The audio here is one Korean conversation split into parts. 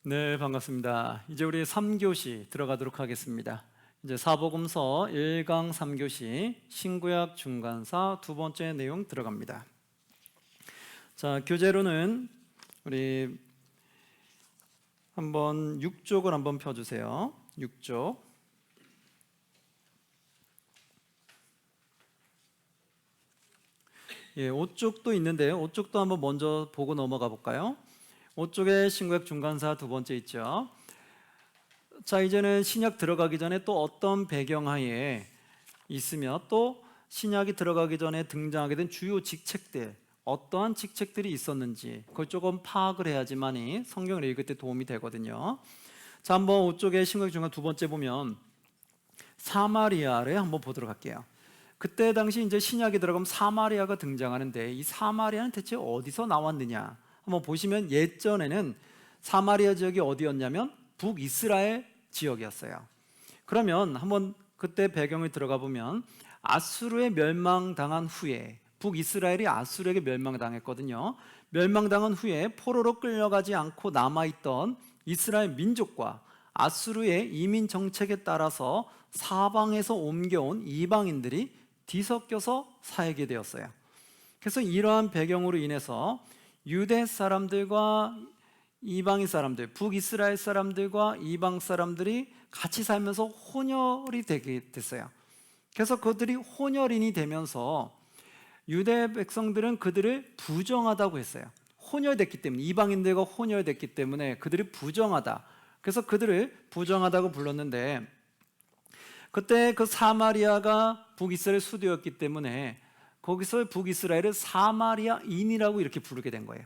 네, 반갑습니다. 이제 우리 3교시 들어가도록 하겠습니다. 이제 사복음서 1강 3교시 신구약 중간사 두 번째 내용 들어갑니다. 자, 교재로는 우리 한번 6쪽을 한번 펴주세요. 6쪽. 예, 5쪽도 있는데 5쪽도 한번 먼저 보고 넘어가 볼까요? 5쪽에 신구약 중간사 두 번째 있죠. 자, 이제는 신약 들어가기 전에 또 어떤 배경하에 있으며 또 신약이 들어가기 전에 등장하게 된 주요 직책들, 어떠한 직책들이 있었는지 그걸 조금 파악을 해야지만이 성경을 읽을 때 도움이 되거든요. 자, 한번 5쪽에 신구약 중간 두 번째 보면 사마리아를 한번 보도록 할게요. 그때 당시 이제 신약이 들어가면 사마리아가 등장하는데 이 사마리아는 대체 어디서 나왔느냐? 한번 보시면 예전에는 사마리아 지역이 어디였냐면 북이스라엘 지역이었어요. 그러면 한번 그때 배경을 들어가 보면 아수르에 멸망당한 후에 북이스라엘이 아수르에게 멸망당했거든요. 멸망당한 후에 포로로 끌려가지 않고 남아있던 이스라엘 민족과 아수르의 이민 정책에 따라서 사방에서 옮겨온 이방인들이 뒤섞여서 살게 되었어요. 그래서 이러한 배경으로 인해서 유대 사람들과 이방인 사람들, 북이스라엘 사람들과 이방 사람들이 같이 살면서 혼혈이 되게 됐어요. 그래서 그들이 혼혈인이 되면서 유대 백성들은 그들을 부정하다고 했어요. 혼혈됐기 때문에, 이방인들과 혼혈됐기 때문에 그들이 부정하다. 그래서 그들을 부정하다고 불렀는데 그때 그 사마리아가 북이스라엘 수도였기 때문에 거기서 북이스라엘을 사마리아인이라고 이렇게 부르게 된 거예요.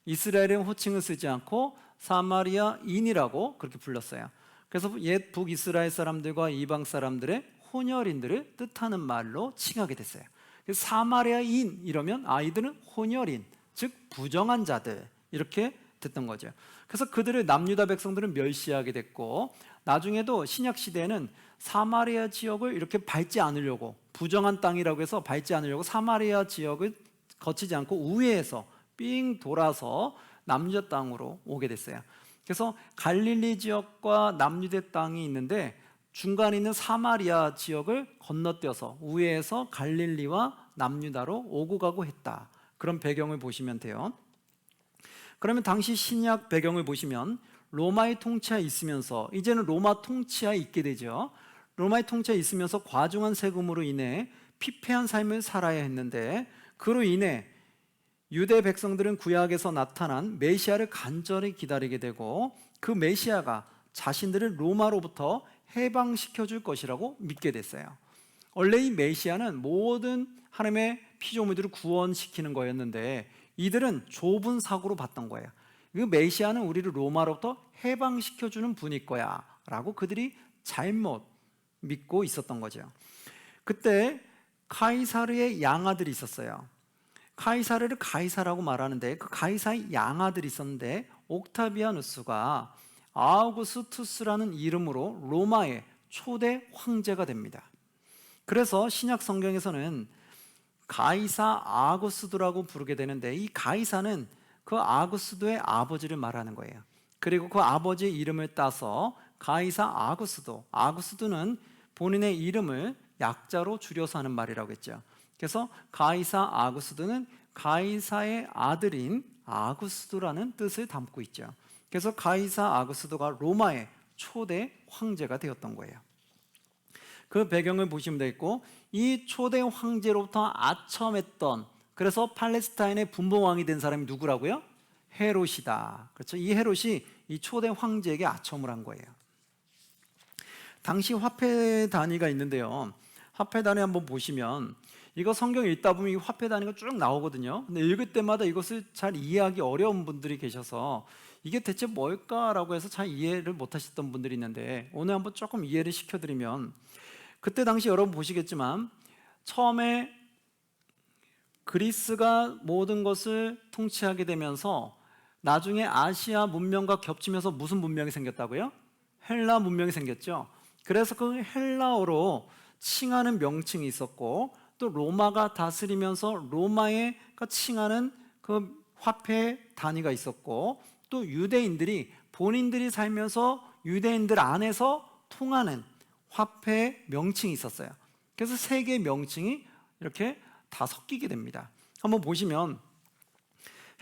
이스라엘은 호칭을 쓰지 않고 사마리아인이라고 그렇게 불렀어요. 그래서 옛 북이스라엘 사람들과 이방 사람들의 혼혈인들을 뜻하는 말로 칭하게 됐어요. 사마리아인 이러면 아이들은 혼혈인, 즉 부정한 자들 이렇게 됐던 거죠. 그래서 그들을 남유다 백성들은 멸시하게 됐고 나중에도 신약 시대에는 사마리아 지역을 이렇게 밟지 않으려고 부정한 땅이라고 해서 밟지 않으려고 사마리아 지역을 거치지 않고 우회해서 삥 돌아서 남유다 땅으로 오게 됐어요. 그래서 갈릴리 지역과 남유대 땅이 있는데 중간에 있는 사마리아 지역을 건너뛰어서 우회해서 갈릴리와 남유다로 오고 가고 했다. 그런 배경을 보시면 돼요. 그러면 당시 신약 배경을 보시면 로마의 통치하에 있으면서 이제는 로마 통치하에 있게 되죠. 로마의 통치하에 있으면서 과중한 세금으로 인해 피폐한 삶을 살아야 했는데 그로 인해 유대 백성들은 구약에서 나타난 메시아를 간절히 기다리게 되고 그 메시아가 자신들을 로마로부터 해방시켜 줄 것이라고 믿게 됐어요. 원래 이 메시아는 모든 하나님의 피조물들을 구원시키는 거였는데 이들은 좁은 사고로 봤던 거예요. 그 메시아는 우리를 로마로부터 해방시켜주는 분일 거야 라고 그들이 잘못 믿고 있었던 거죠. 그때 카이사르의 양아들이 있었어요. 카이사르를 가이사라고 말하는데 그 가이사의 양아들이 있었는데 옥타비아누스가 아우구스투스라는 이름으로 로마의 초대 황제가 됩니다. 그래서 신약 성경에서는 가이사 아구스도라고 부르게 되는데 이 가이사는 그 아구스도의 아버지를 말하는 거예요. 그리고 그 아버지의 이름을 따서 가이사 아구스도, 아구스도는 본인의 이름을 약자로 줄여서 하는 말이라고 했죠. 그래서 가이사 아구스도는 가이사의 아들인 아구스도라는 뜻을 담고 있죠. 그래서 가이사 아구스도가 로마의 초대 황제가 되었던 거예요. 그 배경을 보시면 되겠고 이 초대 황제로부터 아첨했던 그래서 팔레스타인의 분봉왕이 된 사람이 누구라고요? 헤롯이다. 그렇죠? 이 헤롯이 이 초대 황제에게 아첨을 한 거예요. 당시 화폐 단위가 있는데요. 화폐 단위 한번 보시면 이거 성경 읽다 보면 이 화폐 단위가 쭉 나오거든요. 근데 읽을 때마다 이것을 잘 이해하기 어려운 분들이 계셔서 이게 대체 뭘까라고 해서 잘 이해를 못 하셨던 분들이 있는데 오늘 한번 조금 이해를 시켜드리면 그때 당시 여러분 보시겠지만 처음에 그리스가 모든 것을 통치하게 되면서 나중에 아시아 문명과 겹치면서 무슨 문명이 생겼다고요? 헬라 문명이 생겼죠. 그래서 그 헬라어로 칭하는 명칭이 있었고 또 로마가 다스리면서 로마에 칭하는 그 화폐 단위가 있었고 또 유대인들이 본인들이 살면서 유대인들 안에서 통하는 화폐 명칭이 있었어요. 그래서 세 개의 명칭이 이렇게 다 섞이게 됩니다. 한번 보시면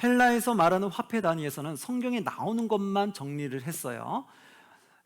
헬라에서 말하는 화폐 단위에서는 성경에 나오는 것만 정리를 했어요.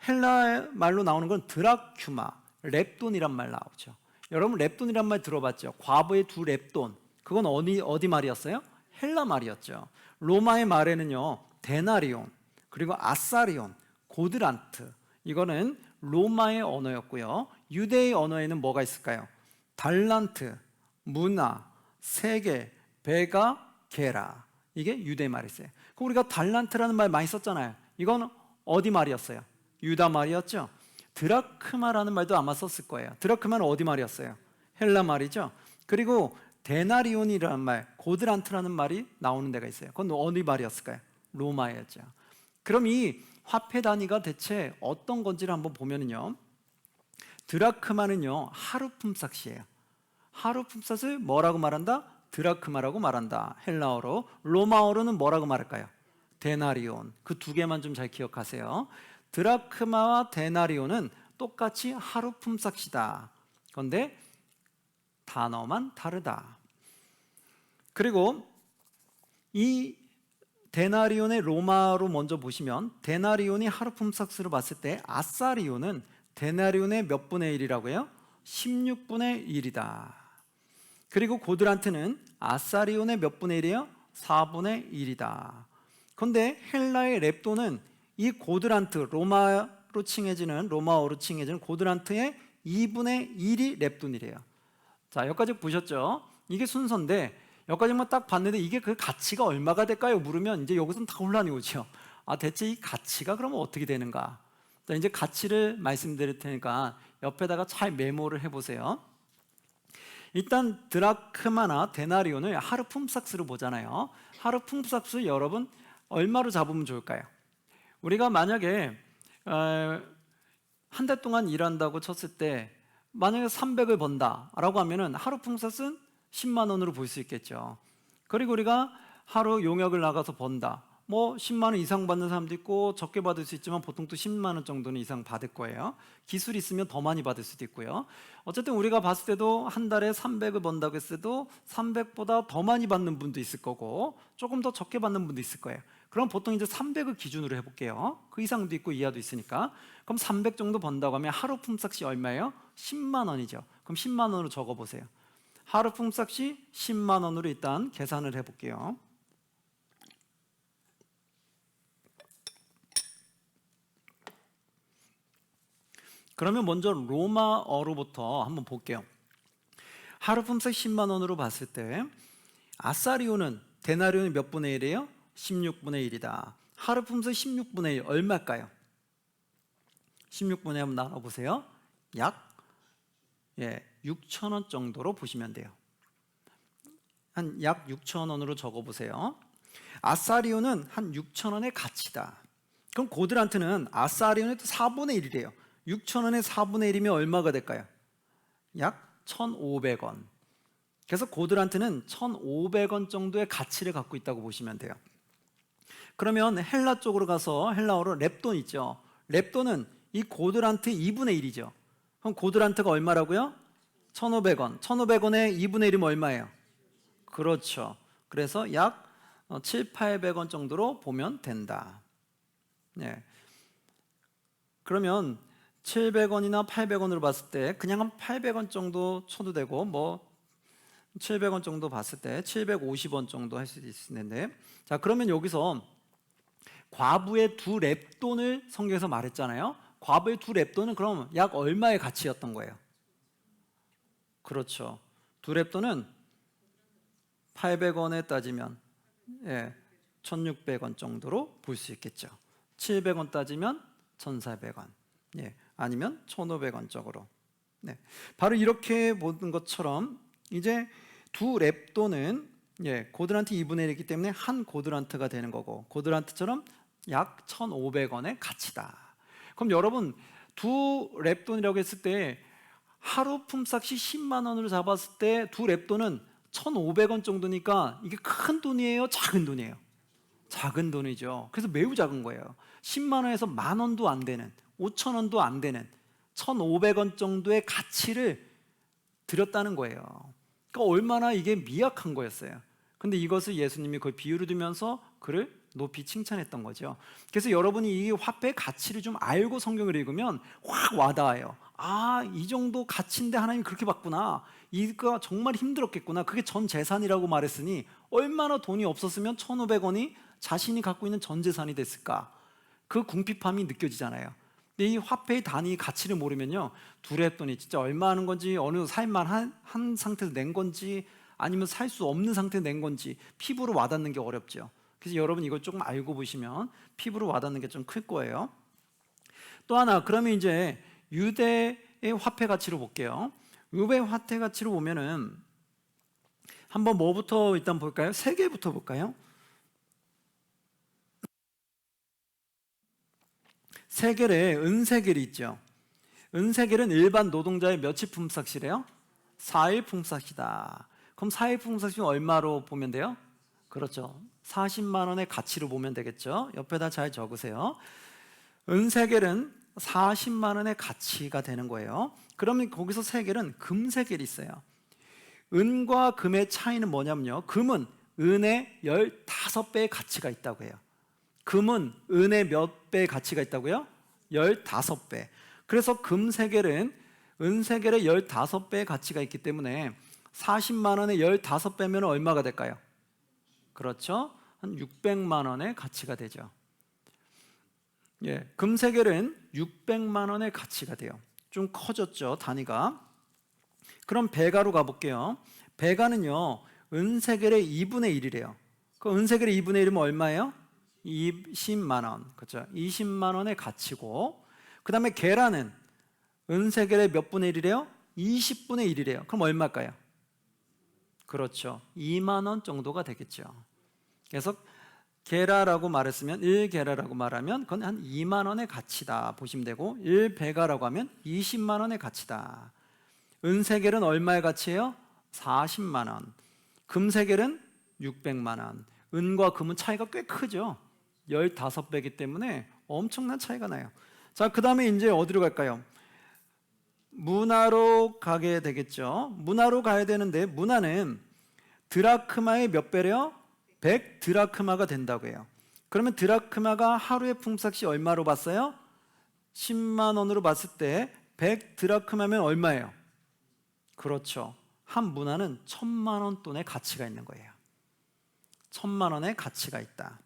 헬라 말로 나오는 건 드라큐마, 렙돈이란 말 나오죠. 여러분 렙돈이란 말 들어봤죠? 과거의 두 렙돈, 그건 어디 말이었어요? 헬라 말이었죠. 로마의 말에는요 데나리온, 그리고 아사리온, 고드란트, 이거는 로마의 언어였고요. 유대의 언어에는 뭐가 있을까요? 달란트, 문화, 세계, 베가, 게라, 이게 유대 말이었어요. 그럼 우리가 달란트라는 말 많이 썼잖아요. 이건 어디 말이었어요? 유다 말이었죠. 드라크마라는 말도 아마 썼을 거예요. 드라크마는 어디 말이었어요? 헬라 말이죠. 그리고 데나리온이라는 말, 고드란트라는 말이 나오는 데가 있어요. 그건 어디 말이었을까요? 로마였죠. 그럼 이 화폐 단위가 대체 어떤 건지를 한번 보면요, 드라크마는요 하루 품삯이에요. 하루 품삯을 뭐라고 말한다? 드라크마라고 말한다. 헬라어로. 로마어로는 뭐라고 말할까요? 데나리온. 그 두 개만 좀 잘 기억하세요. 드라크마와 데나리온은 똑같이 하루 품삯이다. 그런데 단어만 다르다. 그리고 이 데나리온의 로마로 먼저 보시면, 데나리온이 하루 품삯으로 봤을 때 아사리온은 데나리온의 몇 분의 1이라고요? 16분의 1이다. 그리고 고드란트는 아사리온의 몇 분의 1이에요? 4분의 1이다. 그런데 헬라의 렙돈은 이 고드란트, 로마어로 칭해지는 고드란트의 2분의 1이 렙돈이래요. 자, 여기까지 보셨죠? 이게 순서인데 여기까지만 딱 봤는데 이게 그 가치가 얼마가 될까요? 물으면 이제 여기서는 다 혼란이 오죠. 아, 대체 이 가치가 그러면 어떻게 되는가? 자, 이제 가치를 말씀드릴 테니까 옆에다가 잘 메모를 해보세요. 일단 드라크마나 데나리온을 하루 품삯으로 보잖아요. 하루 품삯을 여러분 얼마로 잡으면 좋을까요? 우리가 만약에 한 달 동안 일한다고 쳤을 때 만약에 300을 번다라고 하면은 하루 품삯은 10만 원으로 볼 수 있겠죠. 그리고 우리가 하루 용역을 나가서 번다. 뭐 10만 원 이상 받는 사람도 있고 적게 받을 수 있지만 보통 또 10만 원 정도는 이상 받을 거예요. 기술이 있으면 더 많이 받을 수도 있고요. 어쨌든 우리가 봤을 때도 한 달에 300을 번다고 했을 때도 300보다 더 많이 받는 분도 있을 거고 조금 더 적게 받는 분도 있을 거예요. 그럼 보통 이제 300을 기준으로 해볼게요. 그 이상도 있고 이하도 있으니까. 그럼 300 정도 번다고 하면 하루 품삯이 얼마예요? 10만 원이죠. 그럼 10만 원으로 적어보세요. 하루 품삯이 10만 원으로 일단 계산을 해볼게요. 그러면 먼저 로마어로부터 한번 볼게요. 하루 품삯 10만 원으로 봤을 때 아사리온은 데나리온이 몇 분의 1이에요? 16분의 1이다. 하루 품삯 16분의 1 얼마일까요? 16분의 1 한번 나눠보세요. 약 6천 원 정도로 보시면 돼요. 한 약 6천 원으로 적어보세요. 아사리온은 한 6천 원의 가치다. 그럼 고드란트는 아사리온의 4분의 1이래요. 6천 원의 4분의 1이면 얼마가 될까요? 약 1,500원. 그래서 고드란트는 1,500원 정도의 가치를 갖고 있다고 보시면 돼요. 그러면 헬라 쪽으로 가서 헬라어로 렙돈 있죠. 렙돈은 이 고드란트의 2분의 1이죠. 그럼 고드란트가 얼마라고요? 1,500원. 1,500원의 2분의 1이면 얼마예요? 그렇죠. 그래서 약 700~800원 정도로 보면 된다. 네. 그러면 700원이나 800원으로 봤을 때 그냥 한 800원 정도 쳐도 되고 뭐 700원 정도 봤을 때 750원 정도 할 수도 있는데, 자, 그러면 여기서 과부의 두 렙돈을 성경에서 말했잖아요. 과부의 두 렙돈은 그럼 약 얼마의 가치였던 거예요? 그렇죠. 두 렙돈은 800원에 따지면 1,600원 정도로 볼 수 있겠죠. 700원 따지면 1,400원. 아니면 1,500원 쪽으로. 바로 이렇게 보는 것처럼 이제 두 렙돈은 고드란트 2분의 1이기 때문에 한 고드란트가 되는 거고, 고드란트처럼 약 1,500원의 가치다. 그럼 여러분 두 렙돈이라고 했을 때 하루 품삯이 10만 원으로 잡았을 때 두 렙돈은 1,500원 정도니까 이게 큰 돈이에요? 작은 돈이에요? 작은 돈이죠. 그래서 매우 작은 거예요. 10만 원에서 10,000원도 안 되는, 5,000원도 안 되는 1,500원 정도의 가치를 드렸다는 거예요. 그러니까 얼마나 이게 미약한 거였어요. 근데 이것을 예수님이 거의 비유를 두면서 그를 높이 칭찬했던 거죠. 그래서 여러분이 이 화폐의 가치를 좀 알고 성경을 읽으면 확 와닿아요. 아, 이 정도 가치인데 하나님이 그렇게 봤구나. 이거 정말 힘들었겠구나. 그게 전 재산이라고 말했으니 얼마나 돈이 없었으면 1,500원이 자신이 갖고 있는 전 재산이 됐을까. 그 궁핍함이 느껴지잖아요. 근데 이 화폐의 단위 가치를 모르면요, 두렵더니 진짜 얼마 하는 건지, 어느 살만 한 상태에서 낸 건지, 아니면 살 수 없는 상태에서 낸 건지 피부로 와닿는 게 어렵죠. 그래서 여러분 이걸 조금 알고 보시면 피부로 와닿는 게 좀 클 거예요. 또 하나, 그러면 이제 유대의 화폐 가치로 볼게요. 유대 화폐 가치로 보면은 한번 뭐부터 일단 볼까요? 세겔부터 볼까요? 세겔에 은세겔이 있죠. 은세겔은 일반 노동자의 며칠 품삯이래요? 4일 품삯이다. 그럼 4일 품삯이 얼마로 보면 돼요? 그렇죠. 40만 원의 가치로 보면 되겠죠. 옆에다 잘 적으세요. 은세겔은 40만 원의 가치가 되는 거예요. 그러면 거기서 세겔은 금세겔이 있어요. 은과 금의 차이는 뭐냐면요, 금은 은의 15배의 가치가 있다고 해요. 금은 은의 몇 배의 가치가 있다고요? 15배. 그래서 금세겔은 은세겔의 15배의 가치가 있기 때문에 40만 원의 15배면 얼마가 될까요? 그렇죠. 한 600만 원의 가치가 되죠. 예, 금세겔은 600만 원의 가치가 돼요. 좀 커졌죠, 단위가. 그럼 배가로 가볼게요. 배가는요, 은세겔의 2분의 1이래요. 그 은세겔의 2분의 1이면 얼마예요? 20만 원. 그렇죠. 20만 원의 가치고, 그 다음에 게라는 은세겔의 몇 분의 1이래요? 20분의 1이래요. 그럼 얼마일까요? 그렇죠. 2만 원 정도가 되겠죠. 그래서 게라라고 말했으면, 1게라라고 말하면 그건 한 2만 원의 가치다 보시면 되고, 1배가라고 하면 20만 원의 가치다. 은세겔은 얼마의 가치예요? 40만 원. 금세겔은 600만 원. 은과 금은 차이가 꽤 크죠. 15배이기 때문에 엄청난 차이가 나요. 자, 그 다음에 이제 어디로 갈까요? 문화로 가게 되겠죠. 문화로 가야 되는데, 문화는 드라크마의 몇 배래요? 100 드라크마가 된다고 해요. 그러면 드라크마가 하루의 품삯이 얼마로 봤어요? 10만 원으로 봤을 때 100 드라크마면 얼마예요? 그렇죠. 한 문화는 1,000만 원 돈의 가치가 있는 거예요. 1,000만 원의 가치가 있다.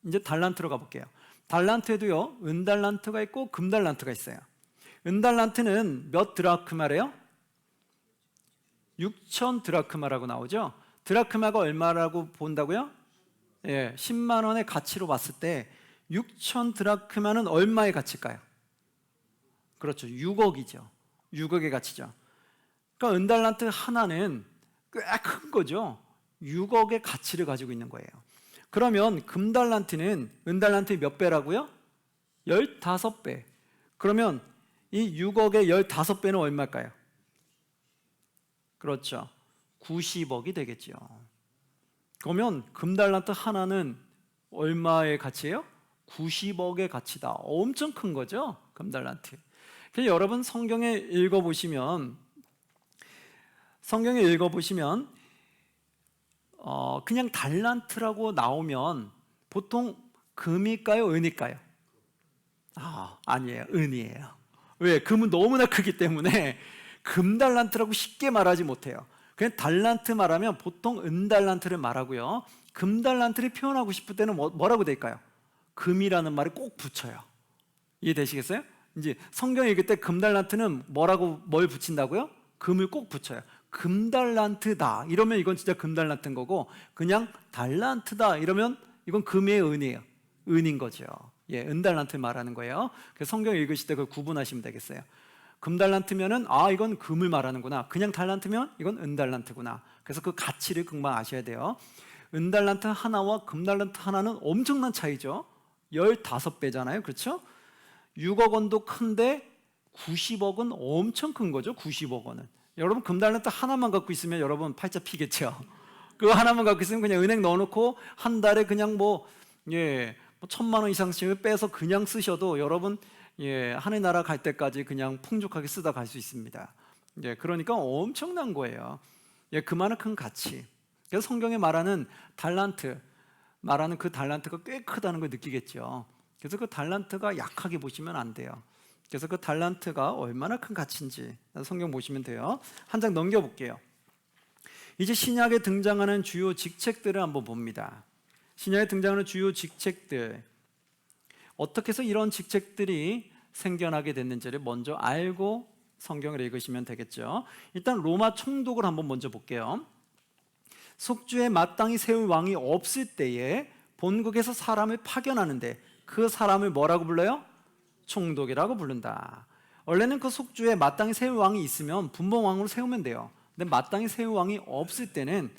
이제 달란트로 가볼게요. 달란트에도요, 은달란트가 있고 금달란트가 있어요. 은달란트는 몇 드라크마래요? 6천 드라크마라고 나오죠. 드라크마가 얼마라고 본다고요? 예, 10만 원의 가치로 봤을 때 6천 드라크마는 얼마의 가치일까요? 그렇죠. 6억이죠. 6억의 가치죠. 그러니까 은달란트 하나는 꽤 큰 거죠. 6억의 가치를 가지고 있는 거예요. 그러면 금달란트는 은달란트의 몇 배라고요? 15배. 그러면 이 6억의 15배는 얼마일까요? 그렇죠. 90억이 되겠죠. 그러면 금달란트 하나는 얼마의 가치예요? 90억의 가치다. 엄청 큰 거죠, 금달란트. 그래서 여러분 성경에 읽어보시면 그냥 달란트라고 나오면 보통 금일까요, 은일까요? 아니에요, 은이에요. 왜? 금은 너무나 크기 때문에 금달란트라고 쉽게 말하지 못해요. 그냥 달란트 말하면 보통 은달란트를 말하고요, 금달란트를 표현하고 싶을 때는 뭐라고 될까요? 금이라는 말을 꼭 붙여요. 이해되시겠어요? 이제 성경 읽을 때 금달란트는 뭘 붙인다고요? 금을 꼭 붙여요. 금달란트다 이러면 이건 진짜 금달란트인 거고, 그냥 달란트다 이러면 이건 금의 은이에요. 은인 거죠. 예, 은달란트 말하는 거예요. 그래서 성경 읽으실 때 그걸 구분하시면 되겠어요. 금달란트면은 이건 금을 말하는구나. 그냥 달란트면 이건 은달란트구나. 그래서 그 가치를 금방 아셔야 돼요. 은달란트 하나와 금달란트 하나는 엄청난 차이죠. 15배잖아요. 그렇죠? 6억 원도 큰데 90억은 엄청 큰 거죠. 90억 원은. 여러분 금달란트 하나만 갖고 있으면 여러분 팔자 피겠죠. 그거 하나만 갖고 있으면 그냥 은행 넣어놓고 한 달에 그냥 뭐 1,000만 원 이상씩을 빼서 그냥 쓰셔도 여러분 하늘나라 갈 때까지 그냥 풍족하게 쓰다 갈 수 있습니다. 그러니까 엄청난 거예요. 그만큼 가치. 그래서 성경에 말하는 달란트, 말하는 그 달란트가 꽤 크다는 걸 느끼겠죠. 그래서 그 달란트가 약하게 보시면 안 돼요. 그래서 그 달란트가 얼마나 큰 가치인지 성경 보시면 돼요. 한 장 넘겨볼게요. 이제 신약에 등장하는 주요 직책들을 한번 봅니다. 신약에 등장하는 주요 직책들, 어떻게 해서 이런 직책들이 생겨나게 됐는지를 먼저 알고 성경을 읽으시면 되겠죠. 일단 로마 총독을 한번 먼저 볼게요. 속주에 마땅히 세울 왕이 없을 때에 본국에서 사람을 파견하는데 그 사람을 뭐라고 불러요? 총독이라고 부른다. 원래는 그 속주에 마땅히 세울 왕이 있으면 분봉왕으로 세우면 돼요. 근데 마땅히 세울 왕이 없을 때는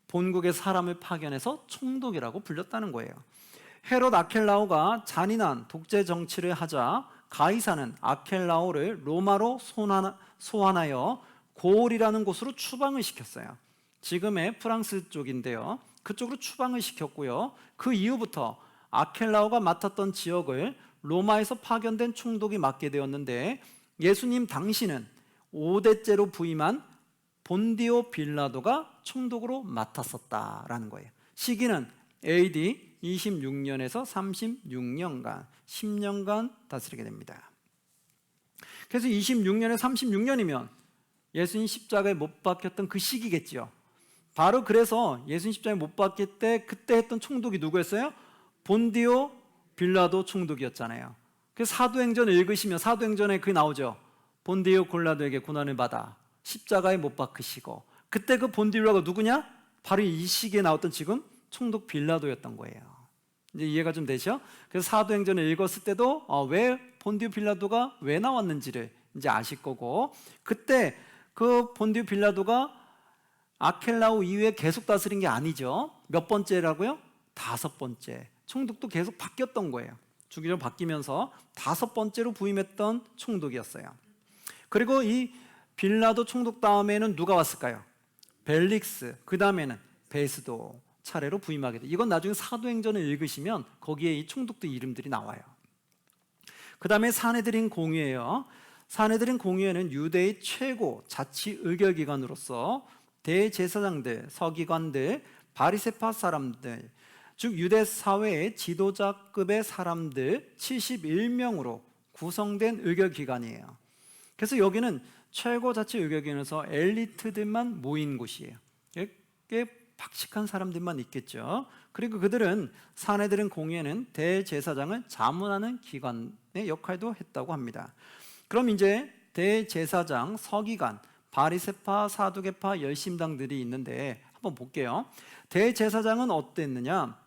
본국의 사람을 파견해서 총독이라고 불렸다는 거예요. 헤롯 아켈라오가 잔인한 독재 정치를 하자 가이사는 아켈라오를 로마로 소환하여 고올이라는 곳으로 추방을 시켰어요. 지금의 프랑스 쪽인데요. 그쪽으로 추방을 시켰고요. 그 이후부터 아켈라오가 맡았던 지역을 로마에서 파견된 총독이 맡게 되었는데 예수님 당시는 5대째로 부임한 본디오 빌라도가 총독으로 맡았었다라는 거예요. 시기는 AD 26년에서 36년간 10년간 다스리게 됩니다. 그래서 26년에 36년이면 예수님 십자가에 못 박혔던 그 시기겠죠. 바로 그래서 예수님 십자가에 못 박힐 때 그때 했던 총독이 누구였어요? 본디오 빌라도 총독이었잖아요. 그래서 사도행전을 읽으시면 사도행전에 그게 나오죠. 본디오 빌라도에게 고난을 받아 십자가에 못 박히시고, 그때 그 본디오 빌라도가 누구냐? 바로 이 시기에 나왔던 지금 총독 빌라도였던 거예요. 이제 이해가 좀 되죠? 그래서 사도행전을 읽었을 때도 왜 본디오 빌라도가 왜 나왔는지를 이제 아실 거고, 그때 그 본디오 빌라도가 아켈라오 이후에 계속 다스린 게 아니죠. 몇 번째라고요? 5번째. 총독도 계속 바뀌었던 거예요. 주기적으로 바뀌면서 5번째로 부임했던 총독이었어요. 그리고 이 빌라도 총독 다음에는 누가 왔을까요? 벨릭스, 그 다음에는 베스도 차례로 부임하게 돼. 이건 나중에 사도행전을 읽으시면 거기에 이 총독들 이름들이 나와요. 그 다음에 사내들인 공의회예요. 사내들인 공의회는 유대의 최고 자치 의결기관으로서 대제사장들, 서기관들, 바리새파 사람들, 즉 유대 사회의 지도자급의 사람들 71명으로 구성된 의결기관이에요. 그래서 여기는 최고자치 의결기관에서 엘리트들만 모인 곳이에요. 꽤 박식한 사람들만 있겠죠. 그리고 그들은 사내들인 공의회는 대제사장을 자문하는 기관의 역할도 했다고 합니다. 그럼 이제 대제사장, 서기관, 바리새파, 사두개파, 열심당들이 있는데 한번 볼게요. 대제사장은 어땠느냐?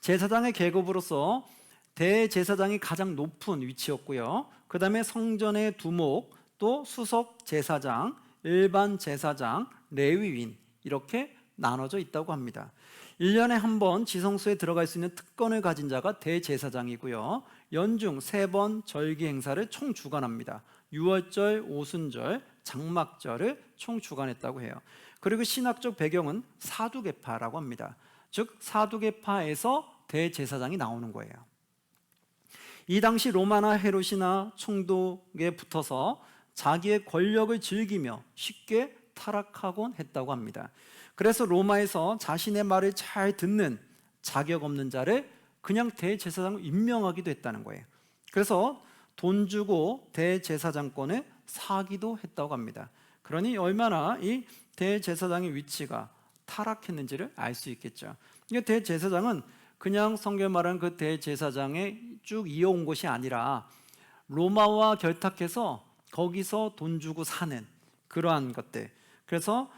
제사장의 계급으로서 대제사장이 가장 높은 위치였고요. 그 다음에 성전의 두목, 또 수석 제사장, 일반 제사장, 레위인 이렇게 나눠져 있다고 합니다. 1년에 한 번 지성소에 들어갈 수 있는 특권을 가진 자가 대제사장이고요. 연중 3번 절기 행사를 총주관합니다. 유월절, 오순절, 장막절을 총주관했다고 해요. 그리고 신학적 배경은 사두개파라고 합니다. 즉 사두개파에서 대제사장이 나오는 거예요. 이 당시 로마나 헤롯이나 총독에 붙어서 자기의 권력을 즐기며 쉽게 타락하곤 했다고 합니다. 그래서 로마에서 자신의 말을 잘 듣는 자격 없는 자를 그냥 대제사장으로 임명하기도 했다는 거예요. 그래서 돈 주고 대제사장권을 사기도 했다고 합니다. 그러니 얼마나 이 대제사장의 위치가 타락했는지를 알 수 있겠죠. 이게 대제사장은 그냥 성경 말하는 그 대제사장에 쭉 이어온 것이 아니라 로마와 결탁해서 거기서 돈 주고 사는 그러한 것들, 그래서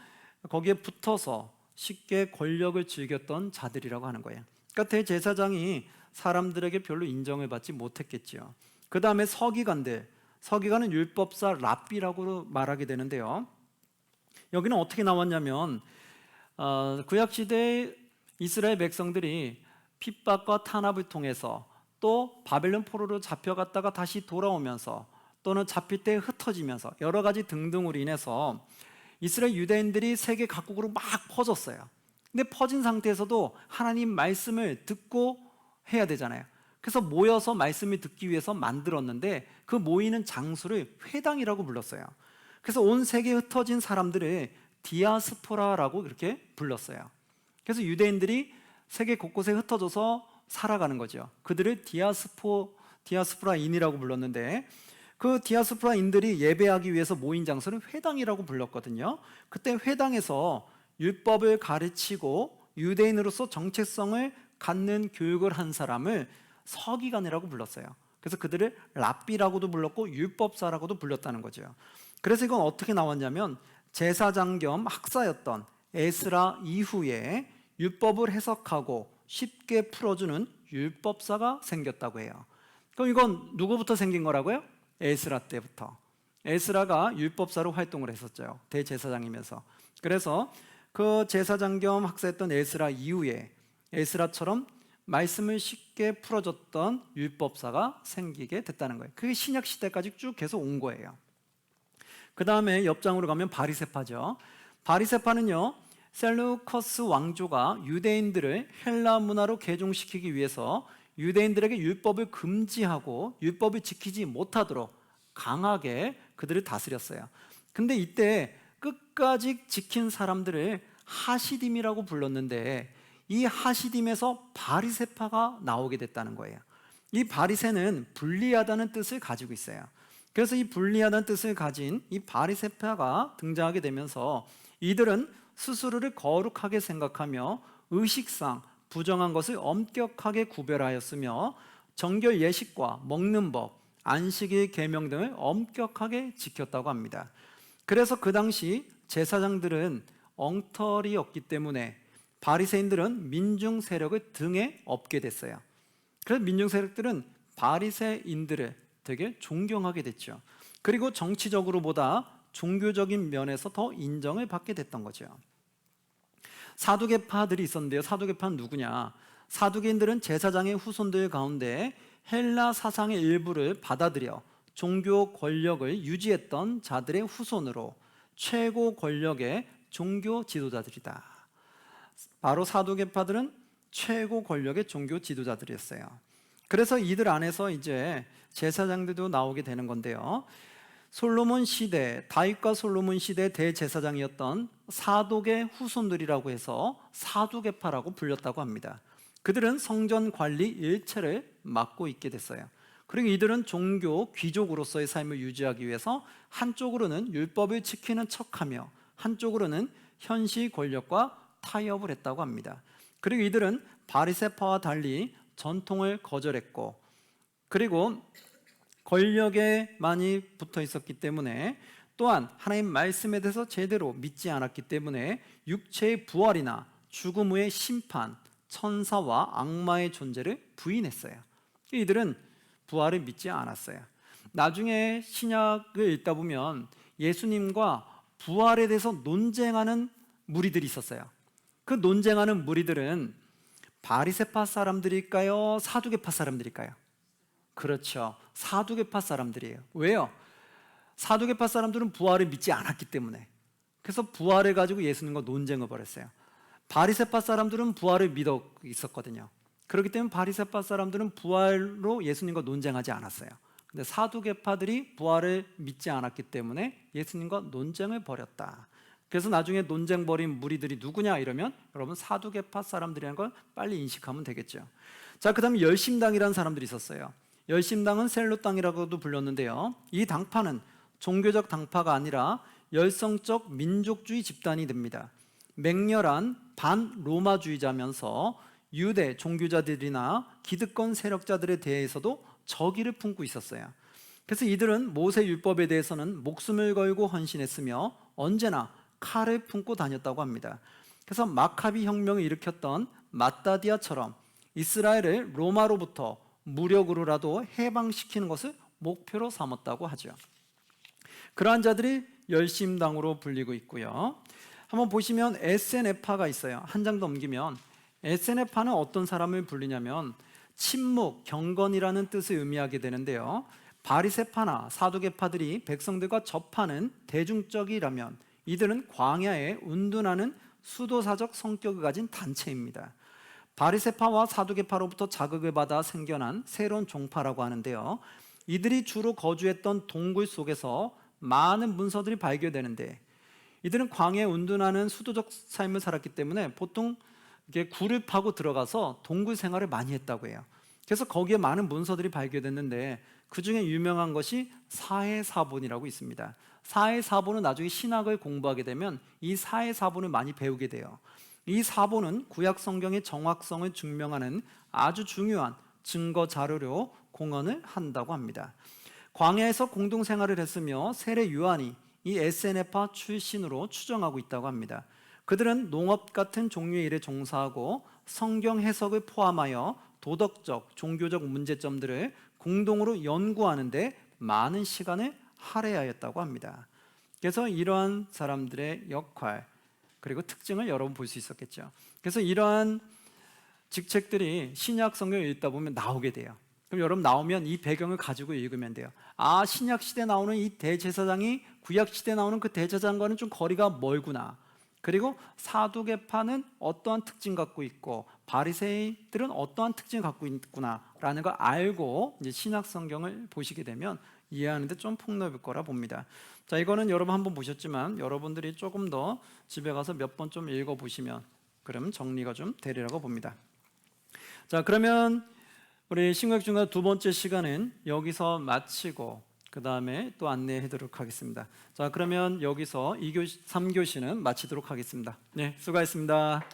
거기에 붙어서 쉽게 권력을 즐겼던 자들이라고 하는 거예요. 그러니까 대제사장이 사람들에게 별로 인정을 받지 못했겠죠. 그 다음에 서기관들, 서기관은 율법사 랍비라고 말하게 되는데요. 여기는 어떻게 나왔냐면 구약시대의 이스라엘 백성들이 핍박과 탄압을 통해서 또 바벨론 포로로 잡혀갔다가 다시 돌아오면서 또는 잡힐 때 흩어지면서 여러 가지 등등으로 인해서 이스라엘 유대인들이 세계 각국으로 막 퍼졌어요. 근데 퍼진 상태에서도 하나님 말씀을 듣고 해야 되잖아요. 그래서 모여서 말씀을 듣기 위해서 만들었는데 그 모이는 장소를 회당이라고 불렀어요. 그래서 온 세계에 흩어진 사람들을 디아스포라라고 이렇게 불렀어요. 그래서 유대인들이 세계 곳곳에 흩어져서 살아가는 거죠. 그들을 디아스포라인이라고 불렀는데 그 디아스포라인들이 예배하기 위해서 모인 장소는 회당이라고 불렀거든요. 그때 회당에서 율법을 가르치고 유대인으로서 정체성을 갖는 교육을 한 사람을 서기관이라고 불렀어요. 그래서 그들을 랍비라고도 불렀고 율법사라고도 불렀다는 거죠. 그래서 이건 어떻게 나왔냐면 제사장 겸 학사였던 에스라 이후에 율법을 해석하고 쉽게 풀어주는 율법사가 생겼다고 해요. 그럼 이건 누구부터 생긴 거라고요? 에스라 때부터. 에스라가 율법사로 활동을 했었죠. 대제사장이면서. 그래서 그 제사장 겸 학사였던 에스라 이후에 에스라처럼 말씀을 쉽게 풀어줬던 율법사가 생기게 됐다는 거예요. 그게 신약 시대까지 쭉 계속 온 거예요. 그 다음에 옆장으로 가면 바리새파죠. 바리새파는요, 셀루커스 왕조가 유대인들을 헬라 문화로 개종시키기 위해서 유대인들에게 율법을 금지하고 율법을 지키지 못하도록 강하게 그들을 다스렸어요. 근데 이때 끝까지 지킨 사람들을 하시딤이라고 불렀는데 이 하시딤에서 바리새파가 나오게 됐다는 거예요. 이 바리새는 불리하다는 뜻을 가지고 있어요. 그래서 이 불리하다는 뜻을 가진 이 바리새파가 등장하게 되면서 이들은 스스로를 거룩하게 생각하며 의식상 부정한 것을 엄격하게 구별하였으며 정결 예식과 먹는 법, 안식일 계명 등을 엄격하게 지켰다고 합니다. 그래서 그 당시 제사장들은 엉터리였기 때문에 바리새인들은 민중 세력을 등에 업게 됐어요. 그래서 민중 세력들은 바리새인들을 되게 존경하게 됐죠. 그리고 정치적으로보다 종교적인 면에서 더 인정을 받게 됐던 거죠. 사두개파들이 있었는데요. 사두개파는 누구냐? 사두개인들은 제사장의 후손들 가운데 헬라 사상의 일부를 받아들여 종교 권력을 유지했던 자들의 후손으로 최고 권력의 종교 지도자들이다. 바로 사두개파들은 최고 권력의 종교 지도자들이었어요. 그래서 이들 안에서 이제 제사장들도 나오게 되는 건데요. 솔로몬 시대, 다윗과 솔로몬 시대 대제사장이었던 사독의 후손들이라고 해서 사두개파라고 불렸다고 합니다. 그들은 성전 관리 일체를 맡고 있게 됐어요. 그리고 이들은 종교 귀족으로서의 삶을 유지하기 위해서 한쪽으로는 율법을 지키는 척하며 한쪽으로는 현시 권력과 타협을 했다고 합니다. 그리고 이들은 바리새파와 달리 전통을 거절했고 그리고 권력에 많이 붙어 있었기 때문에 또한 하나님 말씀에 대해서 제대로 믿지 않았기 때문에 육체의 부활이나 죽음 후의 심판, 천사와 악마의 존재를 부인했어요. 이들은 부활을 믿지 않았어요. 나중에 신약을 읽다 보면 예수님과 부활에 대해서 논쟁하는 무리들이 있었어요. 그 논쟁하는 무리들은 바리새파 사람들일까요? 사두개파 사람들일까요? 그렇죠. 사두개파 사람들이에요. 왜요? 사두개파 사람들은 부활을 믿지 않았기 때문에. 그래서 부활을 가지고 예수님과 논쟁을 벌였어요. 바리새파 사람들은 부활을 믿어 있었거든요. 그렇기 때문에 바리새파 사람들은 부활로 예수님과 논쟁하지 않았어요. 근데 사두개파들이 부활을 믿지 않았기 때문에 예수님과 논쟁을 벌였다. 그래서 나중에 논쟁 벌인 무리들이 누구냐 이러면 여러분 사두개파 사람들이라는 걸 빨리 인식하면 되겠죠. 자, 그 다음에 열심당이라는 사람들이 있었어요. 열심당은 셀로당이라고도 불렸는데요. 이 당파는 종교적 당파가 아니라 열성적 민족주의 집단이 됩니다. 맹렬한 반로마주의자면서 유대 종교자들이나 기득권 세력자들에 대해서도 적의를 품고 있었어요. 그래서 이들은 모세 율법에 대해서는 목숨을 걸고 헌신했으며 언제나 칼을 품고 다녔다고 합니다. 그래서 마카비 혁명을 일으켰던 마따디아처럼 이스라엘을 로마로부터 무력으로라도 해방시키는 것을 목표로 삼았다고 하죠. 그러한 자들이 열심당으로 불리고 있고요. 한번 보시면 에세네파가 있어요. 한 장 넘기면 에세네파는 어떤 사람을 불리냐면 침묵, 경건이라는 뜻을 의미하게 되는데요. 바리새파나 사두개파들이 백성들과 접하는 대중적이라면 이들은 광야에 운둔하는 수도사적 성격을 가진 단체입니다. 바리새파와 사두개파로부터 자극을 받아 생겨난 새로운 종파라고 하는데요. 이들이 주로 거주했던 동굴 속에서 많은 문서들이 발견되는데, 이들은 광야에 운둔하는 수도적 삶을 살았기 때문에 보통 이게 굴을 파고 들어가서 동굴 생활을 많이 했다고 해요. 그래서 거기에 많은 문서들이 발견됐는데 그 중에 유명한 것이 사해사본이라고 있습니다. 사해사본은 나중에 신학을 공부하게 되면 이 사해사본을 많이 배우게 돼요. 이 사본은 구약 성경의 정확성을 증명하는 아주 중요한 증거 자료로 공헌을 한다고 합니다. 광야에서 공동 생활을 했으며 세례 요한이 이 에세네파 출신으로 추정하고 있다고 합니다. 그들은 농업 같은 종류의 일에 종사하고 성경 해석을 포함하여 도덕적, 종교적 문제점들을 공동으로 연구하는데 많은 시간을 할애하였다고 합니다. 그래서 이러한 사람들의 역할 그리고 특징을 여러분 볼 수 있었겠죠. 그래서 이러한 직책들이 신약 성경을 읽다 보면 나오게 돼요. 그럼 여러분 나오면 이 배경을 가지고 읽으면 돼요. 아, 신약 시대 나오는 이 대제사장이 구약 시대 나오는 그 대제사장과는 좀 거리가 멀구나. 그리고 사두개파는 어떠한 특징 갖고 있고 바리새인들은 어떠한 특징을 갖고 있구나라는 걸 알고 이제 신약 성경을 보시게 되면 이해하는데 좀 폭넓을 거라 봅니다. 자, 이거는 여러분 한번 보셨지만 여러분들이 조금 더 집에 가서 몇 번 좀 읽어 보시면 그럼 정리가 좀 되리라고 봅니다. 자, 그러면 우리 신구약 중간 두 번째 시간은 여기서 마치고 그 다음에 또 안내해드리도록 하겠습니다. 자, 그러면 여기서 3교시는 마치도록 하겠습니다. 네, 수고하셨습니다.